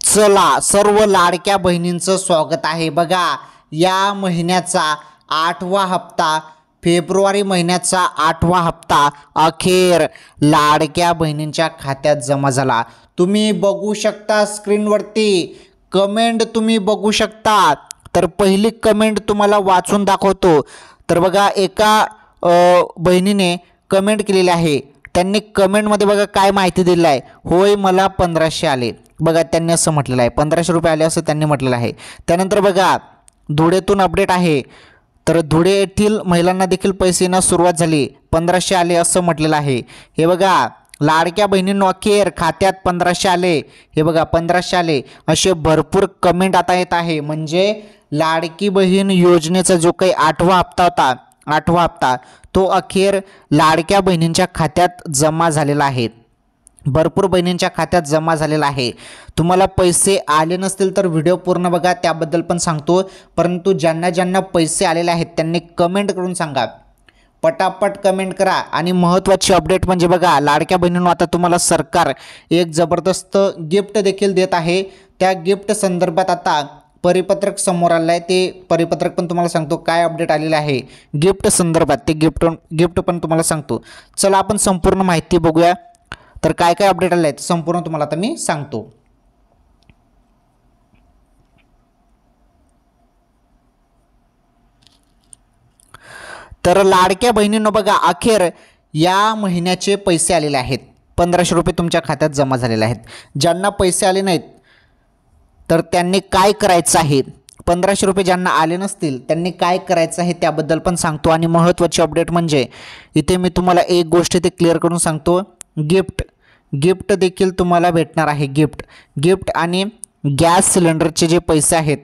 चला सर्व लाडक्या बहिणींचं स्वागत आहे। बघा या महिन्याचा 8वा हप्ता, फेब्रुवारी महिन्याचा 8वा हप्ता अखेर लाडक्या बहिणींच्या खात्यात जमा झाला। तुम्ही बघू शकता स्क्रीनवरती कमेंट तुम्ही बघू शकता। तर पहिली कमेंट तुम्हाला वाचून दाखवतो। तर बघा एका बहिणीने कमेंट केलेली आहे। त्यांनी कमेंटमध्ये बघा काय माहिती दिली आहे, होय मला 1500 आले। बघा त्यांनी असं म्हटलेलं आहे, 1500 रुपये आले असं त्यांनी म्हटलेलं आहे। त्यानंतर बघा धुळेतून अपडेट आहे, तर धुळे येथील महिलांना देखील पैसे येण्यास सुरुवात झाली, 1500 आले असं म्हटलेलं आहे। हे बघा लाडक्या बहिणींनो अखेर खात्यात 1500 आले, हे बघा 1500 आले असे भरपूर कमेंट आता येत आहे। म्हणजे लाडकी बहीण योजनेचा जो काही 8वा हप्ता होता, 8वा हप्ता तो अखेर लाडक्या बहिणींच्या खात्यात जमा झालेला आहे। भरपूर बहिणींच्या खात्यात जमा झालेला आहे। तुम्हाला पैसे आले नसतील तर व्हिडिओ पूर्ण बघा, त्याबद्दल पण सांगतो। परंतु ज्यांना ज्यांना पैसे आलेले आहेत त्यांनी कमेंट करून सांगा, पटापट कमेंट करा। आणि महत्त्वाची अपडेट म्हणजे बघा लाडक्या बहिणींनो आता तुम्हाला सरकार एक जबरदस्त गिफ्ट देखील देत आहे। त्या गिफ्ट संदर्भात आता परिपत्रक समोर आलं आहे, ते परिपत्रक पण तुम्हाला सांगतो काय अपडेट आलेलं आहे गिफ्ट संदर्भात, ते गिफ्ट पण तुम्हाला सांगतो। चला आपण संपूर्ण माहिती बघूया। तर काय काय अपडेट आले आहेत संपूर्ण तुम्हाला आता मी सांगतो। तर लाडक्या बहिणींनो बघा अखेर या महिन्याचे पैसे आलेले आहेत, 1500 रुपये तुमच्या खात्यात जमा झालेले आहेत। ज्यांना पैसे आले नाहीत तर त्यांनी काय करायचं आहे, 1500 रुपये ज्यांना आले नसतील त्यांनी काय करायचं आहे त्याबद्दल पण सांगतो। आणि महत्त्वाची अपडेट म्हणजे इथे मी तुम्हाला एक गोष्ट ते क्लिअर करून सांगतो, गिफ्ट देखील तुम्हाला भेटणार आहे। गिफ्ट आणि गॅस सिलेंडरचे जे पैसे आहेत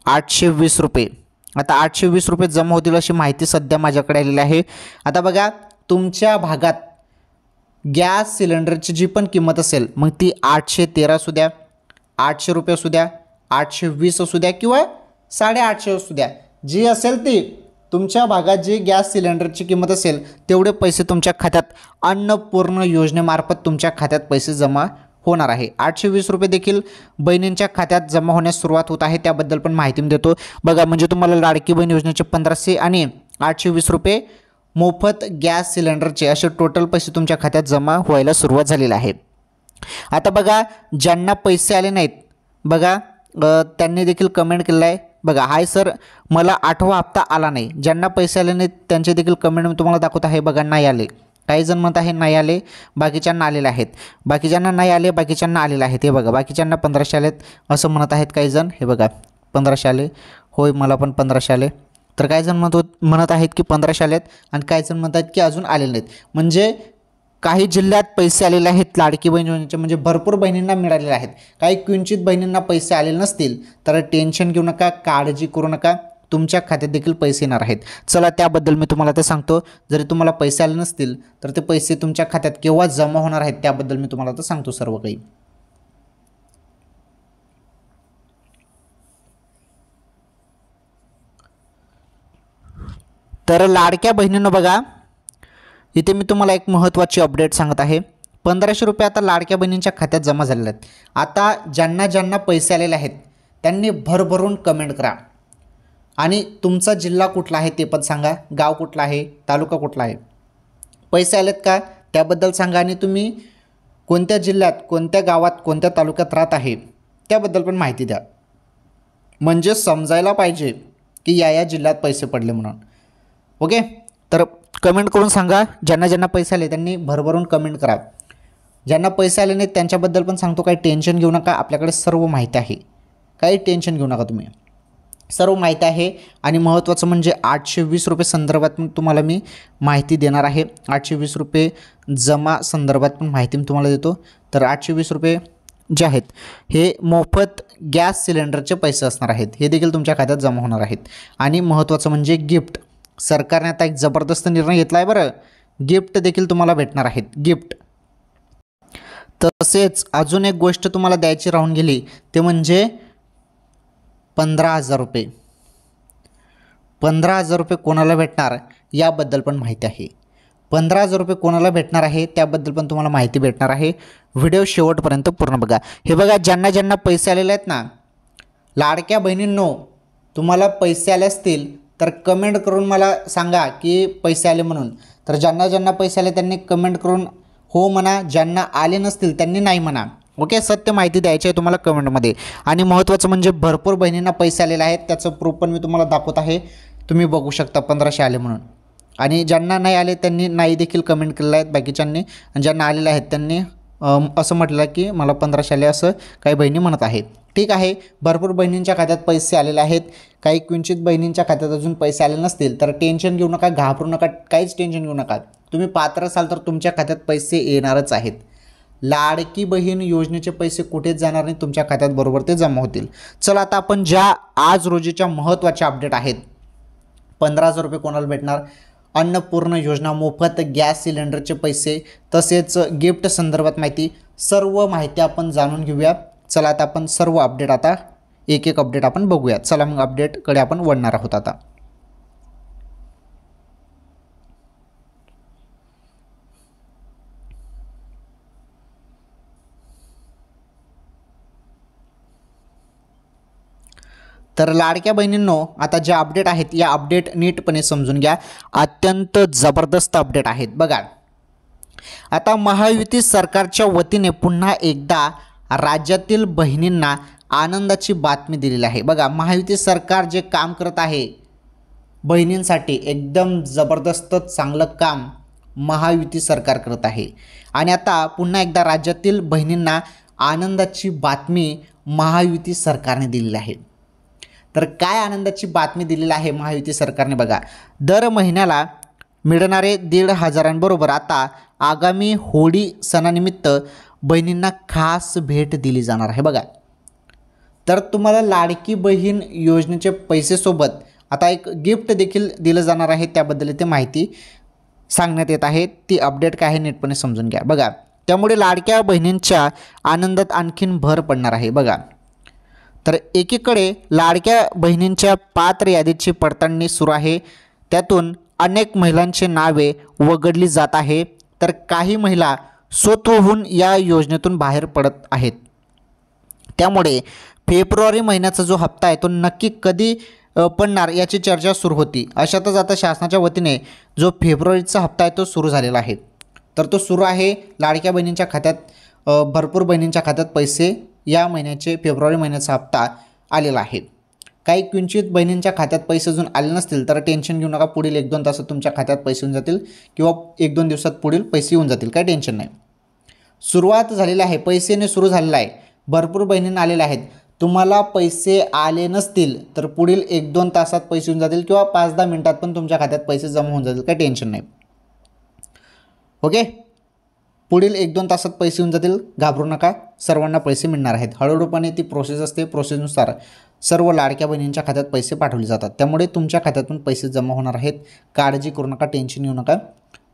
820 रुपये, आता 820 रुपये जमा होतील अशी माहिती सध्या माझ्याकडे आलेली आहे। आता बघा तुमच्या भागात गॅस सिलेंडरची जी पण किंमत असेल मग ती 813 असू द्या, 800 रुपये असू द्या, 820 असू द्या किंवा 850 असू द्या, जी असेल ती तुमच्या भागात जी गॅस सिलेंडरची किंमत असेल तेवढे पैसे तुमच्या खात्यात अन्नपूर्ण योजनेमार्फत तुमच्या खात्यात पैसे जमा होणार आहे। 820 रुपये देखील बहिणींच्या खात्यात जमा होण्यास सुरुवात होत आहे, त्याबद्दल पण माहिती मी देतो। बघा म्हणजे तुम्हाला लाडकी बहीण योजनेचे 1500 आणि 820 रुपये मोफत गॅस सिलेंडरचे असे टोटल पैसे तुमच्या खात्यात जमा व्हायला सुरुवात झालेली आहे। आता बघा ज्यांना पैसे आले नाहीत बघा त्यांनी देखील कमेंट केलेलं आहे, बघा हाय सर मला 8वा हप्ता आला नाही। ज्यांना पैसे आले नाहीत त्यांचे देखील कमेंट मी तुम्हाला दाखवत आहे। बघा नाही आले, काही जण म्हणत आहे नाही आले, बाकीच्यांना आलेले आहेत, बाकीच्यांना नाही आले, बाकीच्यांना आलेले आहेत। हे बघा बाकीच्यांना 1500 आलेत असं म्हणत आहेत काही जण। हे बघा 1500 आले, होय मला पण 1500 आले। तर काही जण म्हणत आहेत की 1500 आलेत आणि काही जण म्हणतात की अजून आलेले नाहीत। म्हणजे काही जिल्ह्यात पैसे आलेले आहेत लाडकी बहीण योजनेचे, म्हणजे भरपूर बहिणींना मिळालेले आहेत। काही किंचित बहिणींना पैसे आलेले नसतील तर टेन्शन घेऊ नका, काळजी करू नका, तुमच्या खात्यात देखील पैसे येणार आहेत। चला त्याबद्दल मी तुम्हाला ते सांगतो। जरी तुम्हाला पैसे आले नसतील तर ते पैसे तुमच्या खात्यात केव्हा जमा होणार आहेत त्याबद्दल मी तुम्हाला ते सांगतो सर्व काही। तर लाडक्या बहिणींनो बघा इथे मी तुम्हाला एक महत्त्वाची अपडेट सांगत आहे। 1500 रुपये आता लाडक्या बहिणींच्या खात्यात जमा झालेले आहेत। आता ज्यांना ज्यांना पैसे आलेले आहेत त्यांनी भरभरून कमेंट करा आणि तुमचा जिल्हा कुठला आहे ते पण सांगा, गाव कुठला आहे, तालुका कुठला आहे, पैसे आलेत का त्याबद्दल सांगा। आणि तुम्ही कोणत्या जिल्ह्यात, कोणत्या गावात, कोणत्या तालुक्यात राहत आहे त्याबद्दल पण माहिती द्या, म्हणजे समजायला पाहिजे की या जिल्ह्यात पैसे पडले म्हणून। ओके, तर कमेंट करून सांगा। ज्यांना ज्यांना पैसे आले त्यांनी भरभरून कमेंट करा। ज्यांना पैसे आले नाहीत त्यांच्याबद्दल पण सांगतो, काही टेन्शन घेऊ नका, आपल्याकडे सर्व माहिती आहे, काही टेन्शन घेऊ नका तुम्ही, सर्व माहिती आहे। आणि महत्त्वाचं म्हणजे 820 रुपये संदर्भात तुम्हाला मी माहिती देणार आहे। 820 रुपये जमा संदर्भात पण माहिती मी तुम्हाला देतो। तर 820 रुपये जे आहेत हे मोफत गॅस सिलेंडरचे पैसे असणार आहेत, हे देखील तुमच्या खात्यात जमा होणार आहेत। आणि महत्त्वाचं म्हणजे गिफ्ट, सरकारने आता एक जबरदस्त निर्णय घेतला आहे बरं, गिफ्ट देखील तुम्हाला भेटणार आहेत, गिफ्ट। तसेच अजून एक गोष्ट तुम्हाला द्यायची राहून गेली ते म्हणजे 15,000 रुपये। 15,000 रुपये कोणाला भेटणार याबद्दल पण माहिती आहे। 15,000 रुपये कोणाला भेटणार आहे त्याबद्दल पण तुम्हाला माहिती भेटणार आहे. व्हिडिओ शेवटपर्यंत पूर्ण बघा. हे बघा, ज्यांना ज्यांना पैसे आलेले आहेत ना, लाडक्या बहिणींनो, तुम्हाला पैसे आले असतील तर कमेंट करून मला सांगा की पैसे आले म्हणून. तर ज्यांना ज्यांना पैसे आले त्यांनी कमेंट करून हो म्हणा, ज्यांना आले नसतील त्यांनी नाही म्हणा. ओके, सत्य माहिती द्यायची आहे तुम्हाला कमेंटमध्ये. आणि महत्त्वाचं म्हणजे भरपूर बहिणींना पैसे आलेले आहेत, त्याचं प्रूफ पण मी तुम्हाला दाखवत आहे. तुम्ही बघू शकता 1500 आले म्हणून. आणि ज्यांना नाही आले त्यांनी नाही देखील कमेंट केलेलं आहेत बाकीच्यांनी. आणि ज्यांना आलेले आहेत त्यांनी असं म्हटलं की मला 1500 आले, असं काही बहिणी म्हणत आहेत. ठीक आहे, भरपूर बहिणींच्या खात्यात पैसे आलेले आहेत. काही किंचित बहिणींच्या खात्यात अजून पैसे आले नसतील तर टेन्शन घेऊ नका, घाबरू नका, काहीच टेन्शन घेऊ नका. तुम्ही पात्र असाल तर तुमच्या खात्यात पैसे येणारच आहेत. लाडकी बहीण योजनेचे पैसे कुठेच जाणार नाही, तुमच्या खात्यात बरोबर ते जमा होतील. चला आता आपण ज्या आज रोजीच्या महत्त्वाच्या अपडेट आहेत, 15,000 रुपये कोणाला भेटणार, अन्नपूर्ण योजना, मोफत गॅस सिलेंडरचे पैसे, तसेच गिफ्ट संदर्भात माहिती, सर्व माहिती आपण जाणून घेऊया. चला आता आपण सर्व अपडेट आता एक एक अपडेट आपण बघूया. चला मग अपडेटकडे आपण वळणार आहोत आता. तर लाडक्या बहिणींनो, आता जे अपडेट आहेत या अपडेट नीटपणे समजून घ्या. अत्यंत जबरदस्त अपडेट आहेत. बघा, आता महायुती सरकारच्या वतीने पुन्हा एकदा राज्यातील बहिणींना आनंदाची बातमी दिलेली आहे. बघा, महायुती सरकार जे काम करत आहे बहिणींसाठी, एकदम जबरदस्त चांगलं काम महायुती सरकार करत आहे. आणि आता पुन्हा एकदा राज्यातील बहिणींना आनंदाची बातमी महायुती सरकारने दिलेली आहे. तर काय आनंदाची बातमी दिलेली आहे महायुती सरकारने? बघा, दर महिन्याला मिळणारे 1,500 आता आगामी होळी सणानिमित्त बहिणींना खास भेट दिली जाणार आहे. बघा, तर तुम्हाला लाडकी बहीण योजनेचे पैसेसोबत आता एक गिफ्ट देखील दिलं जाणार आहे. त्याबद्दल इथे माहिती सांगण्यात येत आहे. ती अपडेट काय आहे नीटपणे समजून घ्या. बघा, त्यामुळे लाडक्या बहिणींच्या आनंदात आणखीन भर पडणार आहे. बघा, तर एकीकडे लाडक्या बहिणींच्या पात्र यादीची पडताळणी सुरू आहे. त्यातून अनेक महिलांची नावे वगळली जात आहे. तर काही महिला स्वतःहून या योजनेतून बाहेर पडत आहेत. त्यामुळे फेब्रुवारी महिन्याचा जो हप्ता आहे तो नक्की कधी पडणार याची चर्चा सुरू होती. अशातच आता शासनाच्या वतीने जो फेब्रुवारीचा हप्ता आहे तो सुरू झालेला आहे. तर तो सुरू आहे. लाडक्या बहिणींच्या खात्यात भरपूर बहिणींच्या खात्यात पैसे या महिन्याचे फेब्रुवारी महिन्याचा हप्ता आलेला आहे. काही किंचित बहिणींच्या खात्यात पैसे अजून आले नसतील तर टेन्शन घेऊ नका. पुढील 1-2 तासात तुमच्या खात्यात पैसे येऊन जातील किंवा 1-2 दिवसात पुढील पैसे येऊन जातील, काही टेन्शन नाही. सुरुवात झालेली आहे, पैसेने सुरू झालेला आहे. भरपूर बहिणींना आलेले आहेत. तुम्हाला पैसे आले नसतील तर पुढील 1-2 तासात पैसे येऊन जातील किंवा 5-10 मिनिटात पण तुमच्या खात्यात पैसे जमा होऊन जातील, काही टेन्शन नाही. ओके, पुढील 1-2 तासात पैसे येऊन जातील, घाबरू नका. सर्वांना पैसे मिळणार आहेत. हळूहळूपणे ती प्रोसेस असते. प्रोसेसनुसार सर्व लाडक्या बहिणींच्या खात्यात पैसे पाठवले जातात. त्यामुळे तुमच्या खात्यातून पैसे जमा होणार आहेत. काळजी करू नका, टेन्शन घेऊ नका.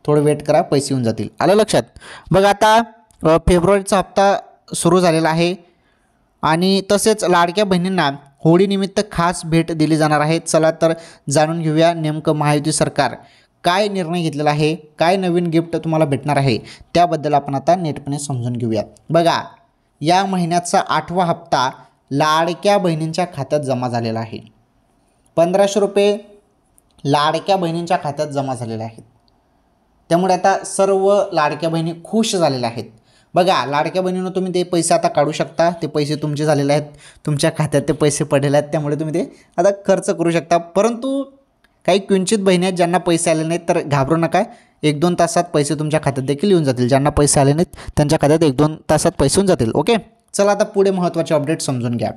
थोडं वेट करा, पैसे येऊन जातील. आलं लक्षात? बघा, आता फेब्रुवारीचा हप्ता सुरू झालेला आहे आणि तसेच लाडक्या बहिणींना होळीनिमित्त खास भेट दिली जाणार आहे. चला तर जाणून घेऊया नेमकं महायुती सरकार काय निर्णय घेतलेला आहे, काय नवीन गिफ्ट तुम्हाला भेटणार आहे त्याबद्दल आपण आता नीटपणे समजून घेऊया. बघा, या महिन्याचा 8वा हप्ता लाडक्या बहिणींच्या खात्यात जमा झालेला आहे. 1500 रुपये लाडक्या बहिणींच्या खात्यात जमा झालेले आहेत. त्यामुळे आता सर्व लाडक्या बहिणी खुश झालेल्या आहेत. बघा, लाडक्या बहिणींनो, तुम्ही ते पैसे आता काढू शकता. ते पैसे तुमचे झालेले आहेत, तुमच्या खात्यात ते पैसे पडलेले आहेत. त्यामुळे तुम्ही ते आता खर्च करू शकता. परंतु काही किंचित बहिणी आहेत ज्यांना पैसे आले नाहीत तर घाबरू नका. 1-2 तासात पैसे तुमच्या खात्यात देखील येऊन जातील. ज्यांना पैसे आले नाहीत त्यांच्या खात्यात 1-2 तासात पैसे येऊन जातील. ओके, चला आता पुढे महत्त्वाचे अपडेट समजून घ्या.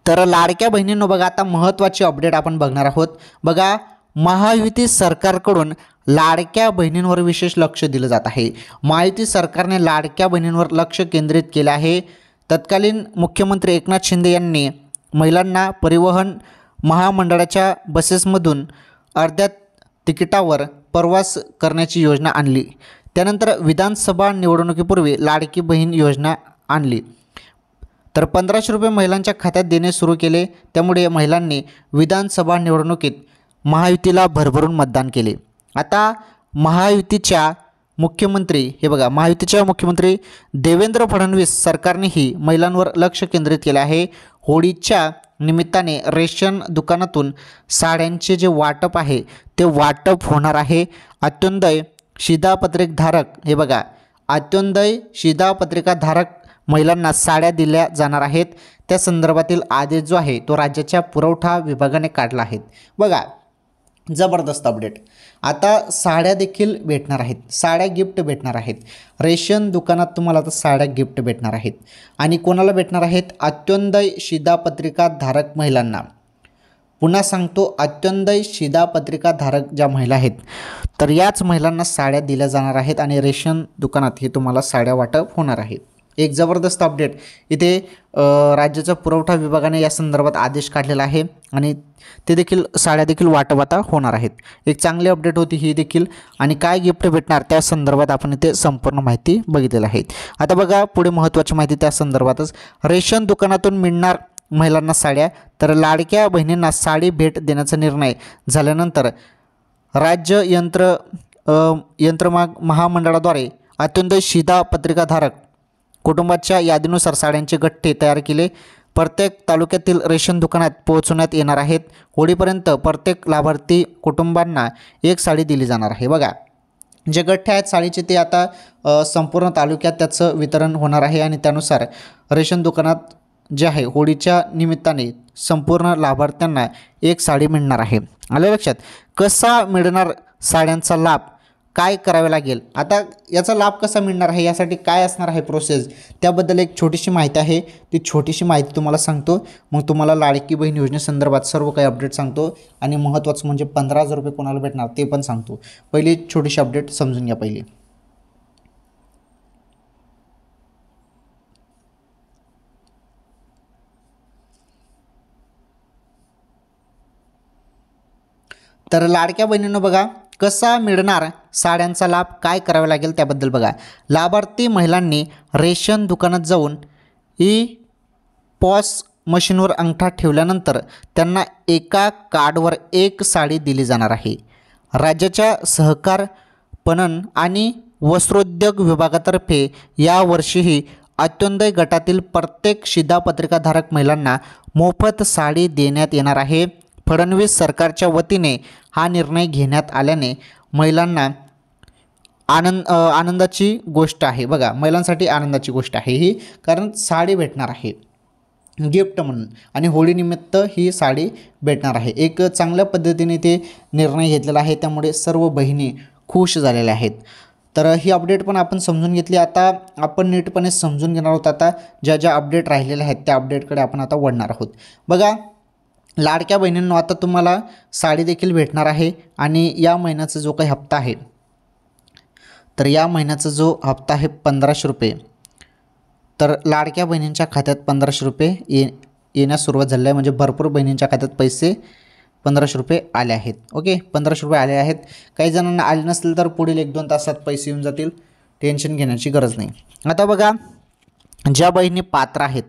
तर लाडक्या बहिणींनो, बघा, आता महत्त्वाचे अपडेट आपण बघणार आहोत. बघा, महायुती सरकारकडून लाडक्या बहिणींवर विशेष लक्ष दिलं जात आहे. महायुती सरकारने लाडक्या बहिणींवर लक्ष केंद्रित केले आहे. तत्कालीन मुख्यमंत्री एकनाथ शिंदे यांनी महिलांना परिवहन महामंडळाच्या बसेसमधून अर्ध्या तिकिटावर प्रवास करण्याची योजना आणली. त्यानंतर विधानसभा निवडणुकीपूर्वी लाडकी बहीण योजना आणली. तर 1500 रुपये महिलांच्या खात्यात देणे सुरू केले. त्यामुळे महिलांनी विधानसभा निवडणुकीत महायुतीला भरभरून मतदान केले. आता महायुतीच्या मुख्यमंत्री हे बघा, महायुतीच्या मुख्यमंत्री देवेंद्र फडणवीस सरकारनेही महिलांवर लक्ष केंद्रित केले आहे. होळीच्या निमित्ताने रेशन दुकानातून साड्यांचे जे वाटप आहे ते वाटप होणार आहे. अंत्योदय शिधापत्रिकाधारक हे बघा, अंत्योदय शिधापत्रिकाधारक महिलांना साड्या दिल्या जाणार आहेत. त्या संदर्भातील आदेश जो आहे तो राज्याच्या पुरवठा विभागाने काढला आहे. बघा, जबरदस्त अपडेट. आता साड्या देखील भेटणार आहेत, साड्या गिफ्ट भेटणार आहेत. रेशन दुकानात तुम्हाला आता साड्या गिफ्ट भेटणार आहेत. आणि कोणाला भेटणार आहेत? अंत्योदय शिधापत्रिकाधारक महिलांना. पुन्हा सांगतो, अंत्योदय शिधापत्रिकाधारक ज्या महिला आहेत तर याच महिलांना साड्या दिल्या जाणार आहेत आणि रेशन दुकानात हे तुम्हाला साड्या वाटप होणार आहे. एक जबरदस्त अपडेट इथे राज्याच्या पुरवठा विभागाने या संदर्भात आदेश काढलेला आहे आणि ते देखील साड्या देखील वाटप आता होणार आहेत. एक चांगली अपडेट होती ही देखील. आणि काय गिफ्ट भेटणार त्या संदर्भात आपण इथे संपूर्ण माहिती बघितलेली आहे. आता बघा, पुढे महत्त्वाची माहिती त्या संदर्भातच. रेशन दुकानातून मिळणार महिलांना साड्या. तर लाडक्या बहिणींना साडी भेट देण्याचा निर्णय झाल्यानंतर राज्य यंत्रमाग महामंडळाद्वारे अंत्योदय शिधापत्रिकाधारक कुटुंबाच्या यादीनुसार साड्यांचे गठ्ठे तयार केले प्रत्येक तालुक्यातील रेशन दुकानात पोहोचवण्यात येणार आहेत. होळीपर्यंत प्रत्येक लाभार्थी कुटुंबांना एक साडी दिली जाणार आहे. बघा, जे गठ्ठे आहेत साडीचे ते आता संपूर्ण तालुक्यात त्याचं वितरण होणार आहे आणि त्यानुसार रेशन दुकानात जे आहे होळीच्या निमित्ताने संपूर्ण लाभार्थ्यांना एक साडी मिळणार आहे. आलं लक्षात? कसा मिळणार साड्यांचा लाभ, काय करावे लागेल, आता याचा लाभ कसा मिळणार आहे, यासाठी काय असणार आहे प्रोसेस, त्याबद्दल एक छोटीशी माहिती आहे. ती छोटीशी माहिती तुम्हाला सांगतो, मग तुम्हाला लाडकी बहीण योजनेसंदर्भात सर्व काही अपडेट सांगतो आणि महत्त्वाचं म्हणजे 15,000 रुपये कोणाला भेटणार ते पण सांगतो. पहिली छोटीशी अपडेट समजून घ्या पहिली. तर लाडक्या बहिणींनो बघा, कसा मिळणार साड्यांचा लाभ, काय करावे लागेल त्याबद्दल बघा. लाभार्थी महिलांनी रेशन दुकानात जाऊन पॉस मशीनवर अंगठा ठेवल्यानंतर त्यांना एका कार्डवर एक साडी दिली जाणार आहे. राज्याच्या सहकार पणन आणि वस्त्रोद्योग विभागातर्फे यावर्षीही अंत्योदय गटातील प्रत्येक शिधापत्रिकाधारक महिलांना मोफत साडी देण्यात येणार आहे. फडणवीस सरकारच्या वतीने हा निर्णय घेण्यात आल्याने महिलांना आनंदाची गोष्ट आहे. बघा, महिलांसाठी आनंदाची गोष्ट आहे ही, कारण साडी भेटणार आहे गिफ्ट म्हणून आणि होळीनिमित्त ही साडी भेटणार आहे. एक चांगल्या पद्धतीने ते निर्णय घेतलेला आहे, त्यामुळे सर्व बहिणी खुश झालेल्या आहेत. तर ही अपडेट पण आपण समजून घेतली. आता आपण नीटपणे समजून घेणार आहोत. आता ज्या ज्या अपडेट राहिलेल्या आहेत त्या अपडेटकडे आपण आता वळणार आहोत. बघा, लाडक्या बहिणींनो, आता तुम्हाला साडी देखील भेटणार आहे आणि या महिन्याचा जो काही हप्ता आहे तर या महिन्याचा जो हप्ता आहे 1500 रुपये, तर लाडक्या बहिणींच्या खात्यात 1500 रुपये येण्यास सुरुवात झाली आहे. म्हणजे भरपूर बहिणींच्या खात्यात पैसे 1500 रुपये आले आहेत. ओके, 1500 रुपये आले आहेत. काही जणांना आले नसतील तर पुढील 1-2 तासात पैसे येऊन जातील, टेन्शन घेण्याची गरज नाही. आता बघा, ज्या बहिणी पात्र आहेत,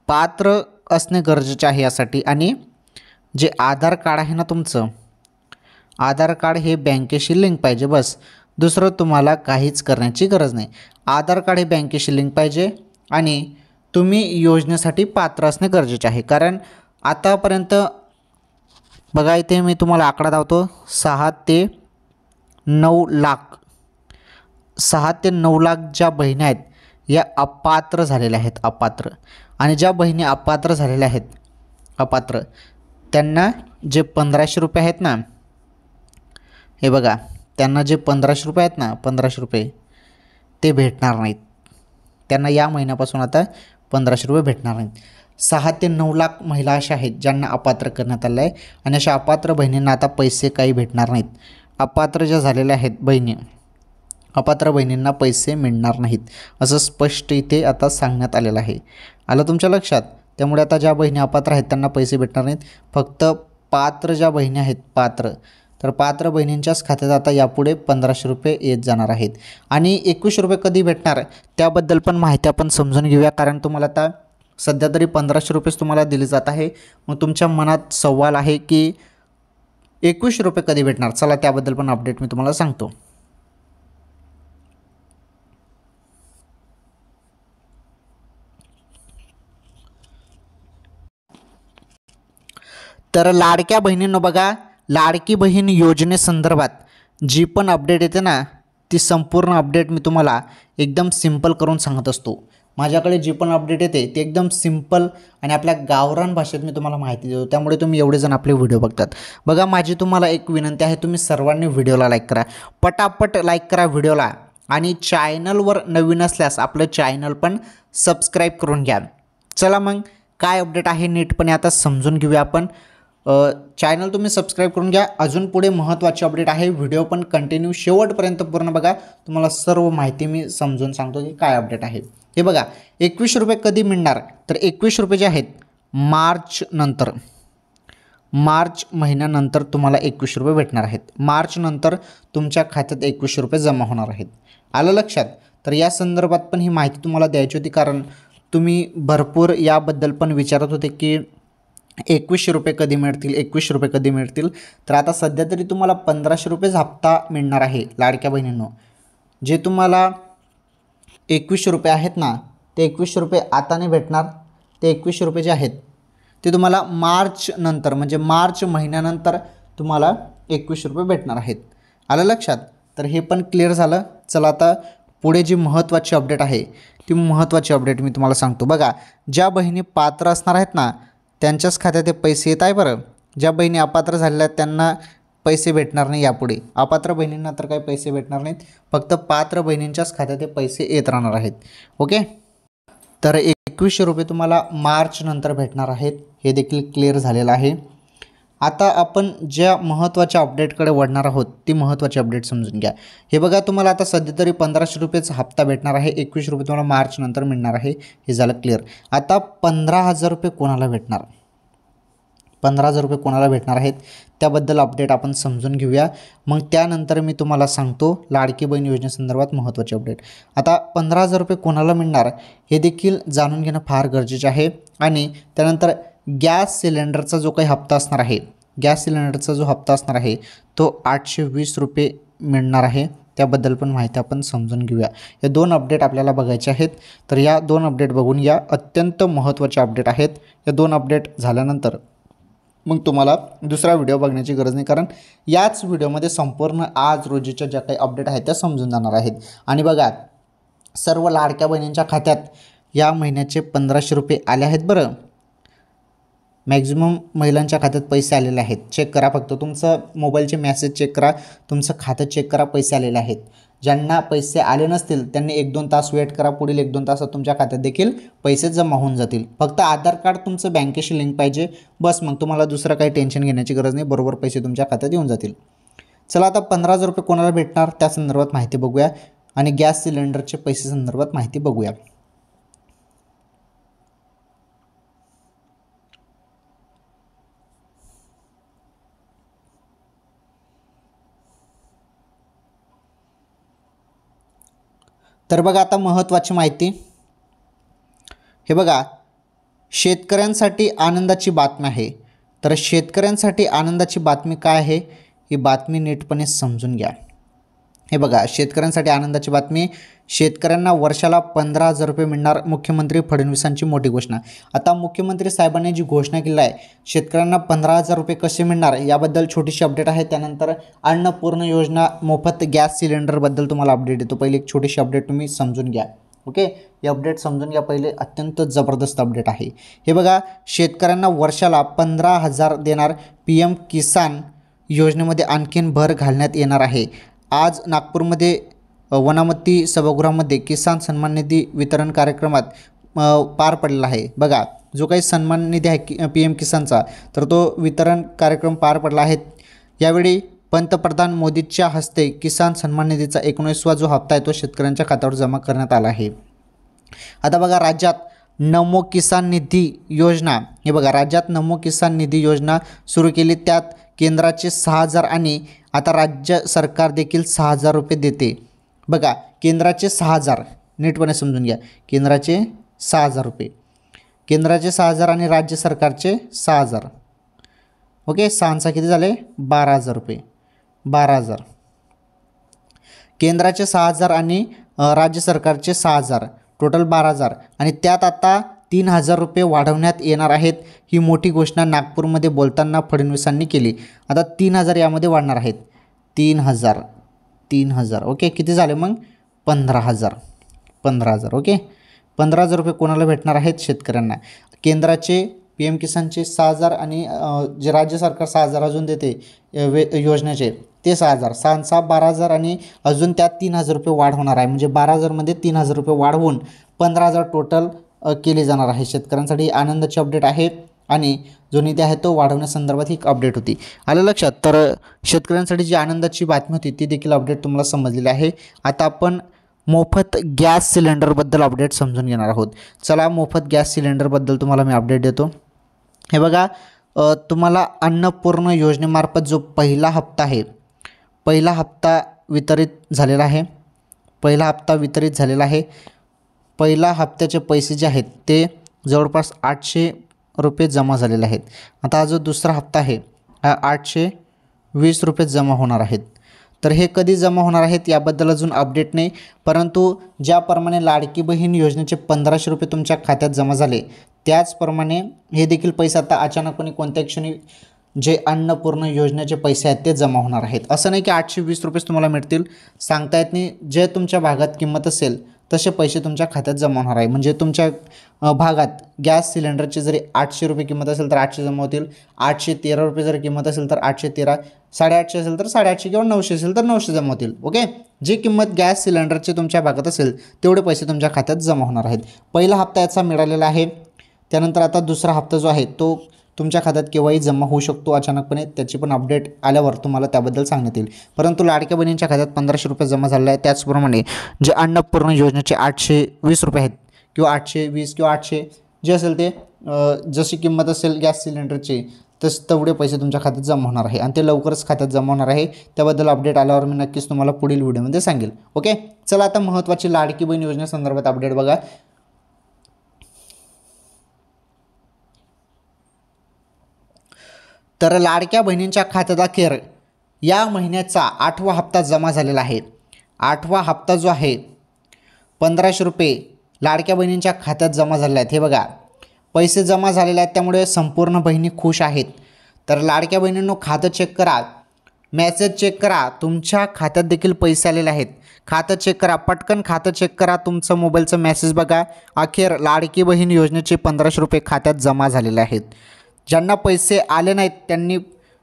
पात्र असणे गरजेचे आहे यासाठी. आणि जे आधार कार्ड आहे ना तुमचं, आधार कार्ड हे बँकेशी लिंक पाहिजे, बस. दुसरं तुम्हाला काहीच करण्याची गरज नाही. आधार कार्ड हे बँकेशी लिंक पाहिजे आणि तुम्ही योजनेसाठी पात्र असणे गरजेचे आहे. कारण आतापर्यंत बघा, इथे मी तुम्हाला आकडा दावतो, 6 ते 9 लाख 6 ते 9 लाख ज्या बहिणी आहेत या अपात्र झालेल्या आहेत, अपात्र. आणि ज्या बहिणी अपात्र झालेल्या आहेत, अपात्र, त्यांना जे 1500 रुपये आहेत ना, हे बघा, त्यांना जे 1500 रुपये आहेत ना, 1500 रुपये ते भेटणार नाहीत. त्यांना या महिन्यापासून आता 1500 रुपये भेटणार नाहीत. 6 ते 9 लाख महिला अशा आहेत ज्यांना अपात्र करण्यात आलं आहे आणि अशा अपात्र बहिणींना आता पैसे काही भेटणार नाहीत. अपात्र ज्या झालेल्या आहेत बहिणी, अपात्र बहिणींना पैसे मिळणार नाहीत असं स्पष्ट इथे आता सांगण्यात आलेलं आहे. आलं तुमच्या लक्षात? त्यामुळे आता ज्या बहिणी अपात्र आहेत त्यांना पैसे भेटणार नाहीत. फक्त पात्र ज्या बहिणी आहेत, पात्र, तर पात्र बहिणींच्याच खात्यात आता यापुढे 1500 रुपये येत जाणार आहेत. आणि 21 रुपये कधी भेटणार त्याबद्दल पण माहिती आपण समजून घेऊया. कारण तुम्हाला आता सध्या तरी 1500 रुपयेच तुम्हाला दिले जात आहे. मग तुमच्या मनात सवाल आहे की 21 रुपये कधी भेटणार? चला त्याबद्दल पण अपडेट मी तुम्हाला सांगतो. तर लाडक्या बहिणींनो बघा, लाडकी बहीण योजनेसंदर्भात जी पण अपडेट येते ना, ती संपूर्ण अपडेट मी तुम्हाला एकदम सिंपल करून सांगत असतो. माझ्याकडे जी पण अपडेट येते ती एकदम सिंपल आणि आपल्या गावरान भाषेत मी तुम्हाला माहिती देतो. त्यामुळे तुम्ही एवढेजण आपले व्हिडिओ बघतात. बघा, माझी तुम्हाला एक विनंती आहे, तुम्ही सर्वांनी व्हिडिओला लाईक करा, पटापट लाईक करा व्हिडिओला. आणि चॅनलवर नवीन असल्यास आपलं चॅनल पण सबस्क्राईब करून घ्या. चला मग काय अपडेट आहे नीटपणे आता समजून घेऊया आपण. चॅनल तुम्ही सबस्क्राईब करून घ्या. अजून पुढे महत्त्वाची अपडेट आहे, व्हिडिओ पण कंटिन्यू शेवटपर्यंत पूर्ण बघा. तुम्हाला सर्व माहिती मी समजून सांगतो की काय अपडेट आहे. हे बघा, 21 रुपये कधी मिळणार? तर 21 रुपये जे आहेत मार्च महिन्यानंतर तुम्हाला 21 रुपये भेटणार आहेत. मार्च नंतर तुमच्या खात्यात 21 रुपये जमा होणार आहेत. आलं लक्षात? तर या संदर्भात पण ही माहिती तुम्हाला द्यायची होती, कारण तुम्ही भरपूर याबद्दल पण विचारत होते की 21 रुपये कधी मिळतील, 21 रुपये कधी मिळतील. तर आता सध्या तरी तुम्हाला 1500 रुपयेच हप्ता मिळणार आहे लाडक्या बहिणींनो. जे तुम्हाला 21 रुपये आहेत ना, ते 21 रुपये आता नाही भेटणार. ते 21 रुपये जे आहेत ते तुम्हाला मार्च नंतर, म्हणजे मार्च महिन्यानंतर तुम्हाला 21 रुपये भेटणार आहेत. आलं लक्षात? तर हे पण क्लिअर झालं. चला आता पुढे जी महत्त्वाची अपडेट आहे ती महत्त्वाची अपडेट मी तुम्हाला सांगतो. बघा, ज्या बहिणी पात्र असणार आहेत ना, त्यांच्याच खात्यात ते पैसे येत आहे बरं. ज्या बहिणी अपात्र झालेल्या आहेत त्यांना पैसे भेटणार नाही यापुढे. अपात्र बहिणींना तर काही पैसे भेटणार नाहीत, फक्त पात्र बहिणींच्याच खात्यात ते पैसे येत राहणार आहेत. ओके, तर 21 रुपये तुम्हाला मार्च नंतर भेटणार आहेत, हे देखील क्लिअर झालेलं आहे. आता आपण ज्या महत्त्वाच्या अपडेटकडे वळणार आहोत ती महत्त्वाची अपडेट समजून घ्या. हे बघा, तुम्हाला आता सध्या तरी 1500 रुपयेचा हप्ता भेटणार आहे. 21 रुपये तुम्हाला मार्च नंतर मिळणार आहे, हे झालं क्लिअर. आता 15,000 रुपये कोणाला भेटणार? 15,000 रुपये कोणाला भेटणार आहेत त्याबद्दल अपडेट आपण समजून घेऊया. मग त्यानंतर मी तुम्हाला सांगतो लाडकी बहीण योजनेसंदर्भात महत्त्वाची अपडेट. आता 15,000 रुपये कोणाला मिळणार हे देखील जाणून घेणं फार गरजेचं आहे. आणि त्यानंतर गॅस सिलेंडरचा जो काही हप्ता असणार आहे, गॅस सिलेंडरचा जो हप्ता असणार आहे तो 820 रुपये मिळणार आहे. त्याबद्दल पण माहिती आपण समजून घेऊया. या दोन अपडेट आपल्याला बघायचे आहेत. तर या दोन अपडेट बघून या, अत्यंत महत्त्वाचे अपडेट आहेत. या दोन अपडेट झाल्यानंतर मग तुम्हाला दुसरा व्हिडिओ बघण्याची गरज नाही, कारण याच व्हिडिओमध्ये संपूर्ण आज रोजीच्या ज्या काही अपडेट आहेत त्या समजून जाणार आहेत. आणि बघा, सर्व लाडक्या बहिणींच्या खात्यात या महिन्याचे 1500 रुपये आले आहेत बरं. मॅक्झिमम महिलांच्या खात्यात पैसे आलेले आहेत. चेक करा, फक्त तुमचं मोबाईलचे मेसेज चेक करा, तुमचं खातं चेक करा, पैसे आलेले आहेत. ज्यांना पैसे आले नसतील त्यांनी 1-2 तास वेट करा, पुढील 1-2 तासात तुमच्या खात्यात देखील पैसे जमा होऊन जातील. फक्त आधार कार्ड तुमचं बँकेशी लिंक पाहिजे, बस. मग तुम्हाला दुसरं काही टेन्शन घेण्याची गरज नाही, बरोबर पैसे तुमच्या खात्यात येऊन जातील. चला आता 15,000 रुपये कोणाला भेटणार त्या संदर्भात माहिती बघूया, आणि गॅस सिलेंडरचे पैसे संदर्भात माहिती बघूया. तर बघा, आता महत्त्वाची माहिती. हे बघा, शेतकऱ्यांसाठी आनंदाची बातमी आहे. तर शेतकऱ्यांसाठी आनंदाची बातमी काय आहे ही बातमी नीटपणे समजून घ्या. हे बघा, शेतकऱ्यांसाठी आनंदाची बातमी. शेतकऱ्यांना वर्षाला 15,000 रुपये मिळणार, मुख्यमंत्री फडणवीसांची मोठी घोषणा. आता मुख्यमंत्री साहेबांनी जी घोषणा केली आहे, शेतकऱ्यांना 15,000 रुपये कसे मिळणार याबद्दल छोटीशी अपडेट आहे. त्यानंतर अन्नपूर्ण योजना, मोफत गॅस सिलेंडरबद्दल तुम्हाला अपडेट देतो. पहिले एक छोटीशी अपडेट तुम्ही समजून घ्या. ओके, हे अपडेट समजून घ्या पहिले, अत्यंत जबरदस्त अपडेट आहे. हे बघा, शेतकऱ्यांना वर्षाला 15,000 देणार. PM किसान योजनेमध्ये आणखीन भर घालण्यात येणार आहे. आज नागपूरमध्ये वनामती सभागृहामध्ये किसान सन्मान निधी वितरण कार्यक्रमात पार पडलेला आहे. बघा, जो काही सन्मान निधी आहे PM किसानचा, तर तो वितरण कार्यक्रम पार पडला आहे. यावेळी पंतप्रधान मोदींच्या हस्ते किसान सन्मान निधीचा 19वा जो हप्ता आहे तो शेतकऱ्यांच्या खात्यावर जमा करण्यात आला आहे. आता बघा, राज्यात नमो किसान निधी योजना. हे बघा, राज्यात नमो किसान निधी योजना सुरू केली. त्यात केंद्राचे 6,000 आणि आता राज्य सरकार देखील 6,000 रुपये देते. बघा, केंद्राचे 6,000, नीटपणे समजून घ्या, केंद्राचे 6,000 रुपये. केंद्राचे 6,000 आणि राज्य सरकारचे 6,000. ओके, 6 किती झाले 12,000 रुपये. 12,000. केंद्राचे 6,000 आणि राज्य सरकारचे 6,000 टोटल 12,000 आणि त्यात आता 3,000 रुपये वाढवण्यात येणार आहेत. ही मोठी घोषणा नागपूरमध्ये बोलताना फडणवीसांनी केली. आता 3,000 यामध्ये वाढणार आहेत. 3,000 ओके, किती झाले मग 15,000. ओके, 15,000 रुपये कोणाला भेटणार आहेत शेतकऱ्यांना. केंद्राचे PM किसानचे 6,000 आणि जे राज्य सरकार 6,000 अजून देते योजनेचे ते 6,000. 6 12,000 आणि अजून त्यात 3,000 रुपये वाढ होणार आहे. म्हणजे 12,000मध्ये 3,000 रुपये वाढवून 15,000 टोटल केली जाणार आहे. शेतकऱ्यांसाठी आनंदाची अपडेट आहे आणि जो निधी आहे तो वाढवण्यासंदर्भात ही अपडेट होती. आलं लक्षात. तर शेतकऱ्यांसाठी जी आनंदाची बातमी होती ती देखील अपडेट तुम्हाला समजलेली आहे. आता आपण मोफत गॅस सिलेंडरबद्दल अपडेट समजून घेणार आहोत. चला, मोफत गॅस सिलेंडरबद्दल तुम्हाला मी अपडेट देतो. हे बघा, तुम्हाला अन्नपूर्ण योजनेमार्फत जो पहिला हप्ता आहे, पहिला हप्ता वितरित झालेला आहे. पहिला हप्त्याचे पैसे जे आहेत ते जवळपास 800 रुपये जमा झालेले आहेत. आता हा जो दुसरा हप्ता आहे हा 820 रुपये जमा होणार आहेत. तर हे कधी जमा होणार आहेत याबद्दल अजून अपडेट नाही. परंतु ज्याप्रमाणे लाडकी बहीण योजनेचे 1,500 रुपये तुमच्या खात्यात जमा झाले त्याचप्रमाणे हे देखील पैसे आता अचानकपणे कोणत्या क्षणी जे अन्नपूर्ण योजनेचे पैसे आहेत ते जमा होणार आहेत. असं नाही की 820 रुपयेच तुम्हाला मिळतील, सांगता येत नाही. जे तुमच्या भागात किंमत असेल तसे पैसे तुमच्या खात्यात जमा होणार आहे. म्हणजे तुमच्या भागात गॅस सिलेंडरची जरी 800 रुपये किंमत असेल तर 800 जमा होतील. 813 रुपये जर किंमत असेल तर 813, 850 असेल तर 850 किंवा 900 असेल तर 900 जमा होतील. ओके, जी किंमत गॅस सिलेंडरची तुमच्या भागात असेल तेवढे पैसे तुमच्या खात्यात जमा होणार आहेत. पहिला हप्ता याचा मिळालेला आहे. त्यानंतर आता दुसरा हप्ता जो आहे तो तुमच्या खात्यात केव्हाही जमा होऊ शकतो अचानकपणे. त्याची पण अपडेट आल्यावर तुम्हाला त्याबद्दल सांगण्यात येईल. परंतु लाडक्या बहिणींच्या खात्यात 1,500 रुपये जमा झाले आहे. त्याचप्रमाणे जे अन्नपूर्ण योजनेचे 820 रुपये आहेत किंवा 820 किंवा 800 जे असेल ते जशी किंमत असेल गॅस सिलेंडरची तेवढे पैसे तुमच्या खात्यात जमा होणार आहे आणि ते लवकरच खात्यात जमा होणार आहे. त्याबद्दल अपडेट आल्यावर मी नक्कीच तुम्हाला पुढील व्हिडिओमध्ये सांगेल. ओके, चला आता महत्त्वाची लाडकी बहीण योजनेसंदर्भात अपडेट बघा. तर लाडक्या बहिणींच्या खात्यात अखेर या महिन्याचा 8वा हप्ता जमा झालेला आहे. 8वा हप्ता जो आहे 1,500 रुपये लाडक्या बहिणींच्या खात्यात जमा झाले आहेत. हे बघा, पैसे जमा झालेले आहेत त्यामुळे संपूर्ण बहिणी खुश आहेत. तर लाडक्या बहिणींनो, खातं चेक करा, मेसेज चेक करा, तुमच्या खात्यात देखील पैसे आलेले आहेत. खातं चेक करा, पटकन खातं चेक करा, तुमचं मोबाईलचं मेसेज बघा. अखेर लाडकी बहीण योजनेचे 1,500 रुपये खात्यात जमा झालेले आहेत. ज्यांना पैसे आले नाहीत त्यांनी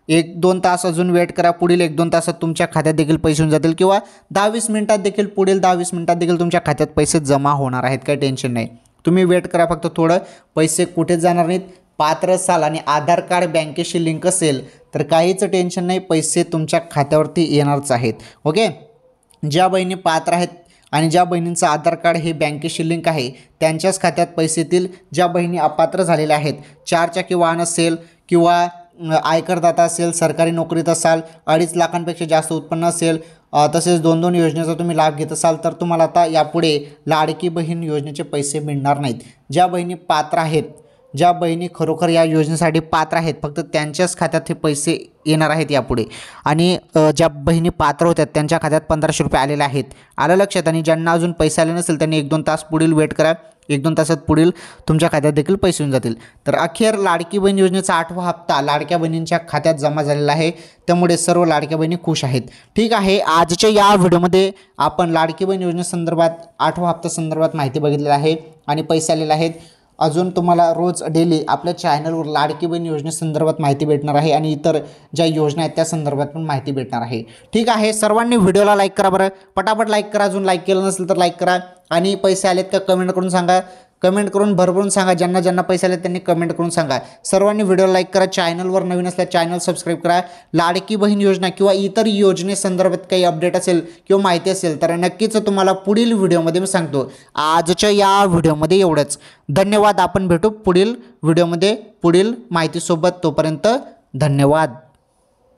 1-2 तास अजून वेट करा. पुढील 1-2 तासात तुमच्या खात्यात देखील पैसे होऊन जातील किंवा 10-20 मिनिटात देखील, पुढील 10-20 मिनिटात देखील तुमच्या खात्यात पैसे जमा होणार आहेत. काही टेन्शन नाही, तुम्ही वेट करा फक्त थोडं. पैसे कुठे जाणार नाहीत. पात्र असाल आणि आधार कार्ड बँकेशी लिंक असेल तर काहीच टेन्शन नाही, पैसे तुमच्या खात्यावरती येणारच आहेत. ओके, ज्या बहिणी पात्र आहेत आणि ज्या बहिणींचं आधार कार्ड हे बँकेशी लिंक आहे त्यांच्याच खात्यात पैसे येतील. ज्या बहिणी अपात्र झालेल्या आहेत, 4 चाकी वाहन असेल किंवा आयकरदाता असेल, सरकारी नोकरीत असाल, 2.5 लाखांपेक्षा जास्त उत्पन्न असेल, तसेच 2-2 योजनेचा तुम्ही लाभ घेत असाल तर तुम्हाला आता यापुढे लाडकी बहीण योजनेचे पैसे मिळणार नाहीत. ज्या बहिणी पात्र आहेत, ज्या बहिणी खरोखर या योजनेसाठी पात्र आहेत, फक्त त्यांच्याच खात्यात हे पैसे येणार आहेत यापुढे. आणि ज्या बहिणी पात्र होत्या त्यांच्या खात्यात 1,500 रुपये आलेले आहेत. आलं लक्षात. आणि ज्यांना अजून पैसे आले नसेल त्यांनी 1-2 तास पुढील वेट करा. 1-2 तासात पुढील तुमच्या खात्यात देखील पैसे येऊन जातील. तर अखेर लाडकी बहीण योजनेचा 8वा हप्ता लाडक्या बहिणींच्या खात्यात जमा झालेला आहे. त्यामुळे सर्व लाडक्या बहिणी खुश आहेत. ठीक आहे, आजच्या या व्हिडिओमध्ये आपण लाडकी बहीण योजनेसंदर्भात 8वा हप्ता संदर्भात माहिती बघितलेली आहे आणि पैसे आलेले आहेत. अजून तुम्हाला रोज डेली आपल्या चॅनलवर लाडकी बहीण योजनेसंदर्भात माहिती भेटणार आहे आणि इतर ज्या योजना आहेत त्या संदर्भात पण माहिती भेटणार आहे. ठीक आहे, सर्वांनी व्हिडिओला लाईक करा बरं, पटापट लाईक करा. अजून लाईक केलं नसेल तर लाईक करा. आणि पैसे आलेत का कमेंट करून सांगा. कमेंट करून भरभरून सांगा. ज्यांना ज्यांना पैसे आले त्यांनी कमेंट करून सांगा. सर्वांनी व्हिडिओ लाईक करा. चॅनलवर नवीन असल्यास चॅनल सबस्क्राईब करा. लाडकी बहीण योजना किंवा इतर योजनेसंदर्भात काही अपडेट असेल किंवा माहिती असेल तर नक्कीच तुम्हाला पुढील व्हिडिओमध्ये मी सांगतो. आजच्या या व्हिडिओमध्ये एवढंच. धन्यवाद. आपण भेटू पुढील व्हिडिओमध्ये पुढील माहितीसोबत. तोपर्यंत धन्यवाद.